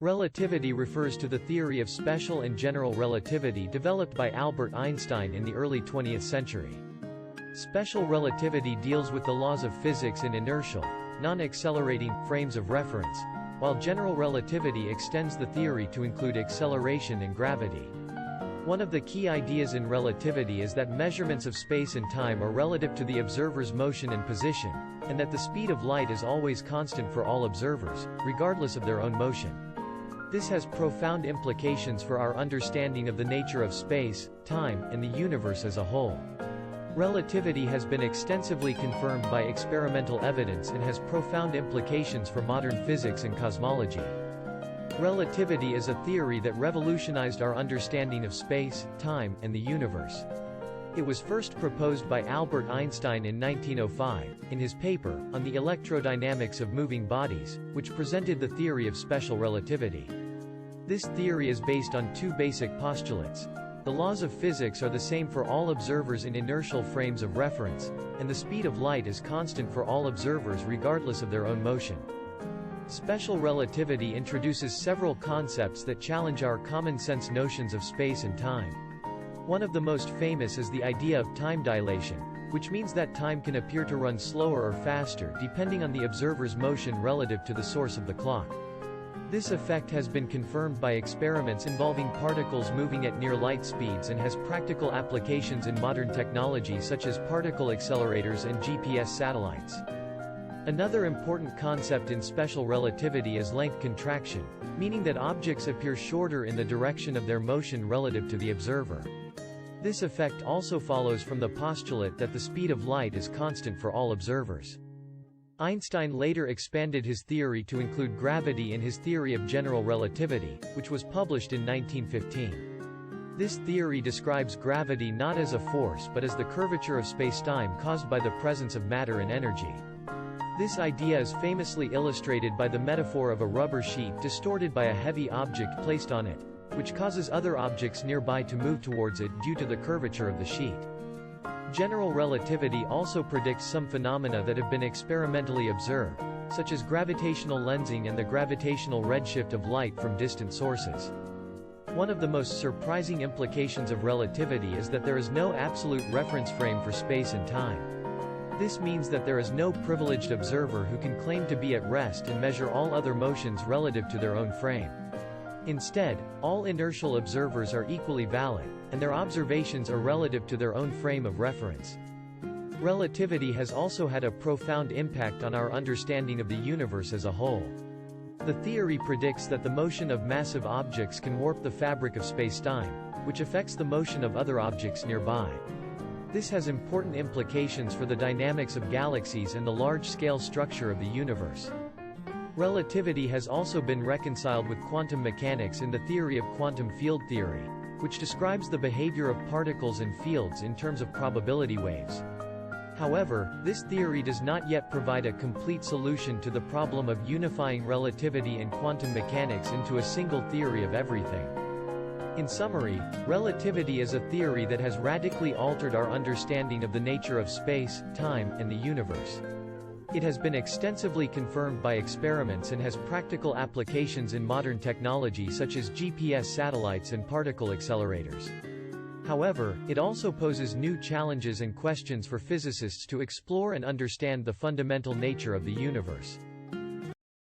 Relativity refers to the theory of special and general relativity developed by Albert Einstein in the early 20th century. Special relativity deals with the laws of physics in inertial, non-accelerating, frames of reference, while general relativity extends the theory to include acceleration and gravity. One of the key ideas in relativity is that measurements of space and time are relative to the observer's motion and position, and that the speed of light is always constant for all observers, regardless of their own motion. This has profound implications for our understanding of the nature of space, time, and the universe as a whole. Relativity has been extensively confirmed by experimental evidence and has profound implications for modern physics and cosmology. Relativity is a theory that revolutionized our understanding of space, time, and the universe. It was first proposed by Albert Einstein in 1905, in his paper, on the electrodynamics of moving bodies, which presented the theory of special relativity. This theory is based on two basic postulates. The laws of physics are the same for all observers in inertial frames of reference, and the speed of light is constant for all observers regardless of their own motion. Special relativity introduces several concepts that challenge our common-sense notions of space and time. One of the most famous is the idea of time dilation, which means that time can appear to run slower or faster depending on the observer's motion relative to the source of the clock. This effect has been confirmed by experiments involving particles moving at near light speeds and has practical applications in modern technology such as particle accelerators and GPS satellites. Another important concept in special relativity is length contraction, meaning that objects appear shorter in the direction of their motion relative to the observer. This effect also follows from the postulate that the speed of light is constant for all observers. Einstein later expanded his theory to include gravity in his theory of general relativity, which was published in 1915. This theory describes gravity not as a force but as the curvature of spacetime caused by the presence of matter and energy. This idea is famously illustrated by the metaphor of a rubber sheet distorted by a heavy object placed on it, which causes other objects nearby to move towards it due to the curvature of the sheet. General relativity also predicts some phenomena that have been experimentally observed, such as gravitational lensing and the gravitational redshift of light from distant sources. One of the most surprising implications of relativity is that there is no absolute reference frame for space and time. This means that there is no privileged observer who can claim to be at rest and measure all other motions relative to their own frame. Instead, all inertial observers are equally valid, and their observations are relative to their own frame of reference. Relativity has also had a profound impact on our understanding of the universe as a whole. The theory predicts that the motion of massive objects can warp the fabric of spacetime, which affects the motion of other objects nearby. This has important implications for the dynamics of galaxies and the large-scale structure of the universe. Relativity has also been reconciled with quantum mechanics in the theory of quantum field theory, which describes the behavior of particles and fields in terms of probability waves. However, this theory does not yet provide a complete solution to the problem of unifying relativity and quantum mechanics into a single theory of everything. In summary, relativity is a theory that has radically altered our understanding of the nature of space, time, and the universe. It has been extensively confirmed by experiments and has practical applications in modern technology such as GPS satellites and particle accelerators. However, it also poses new challenges and questions for physicists to explore and understand the fundamental nature of the universe.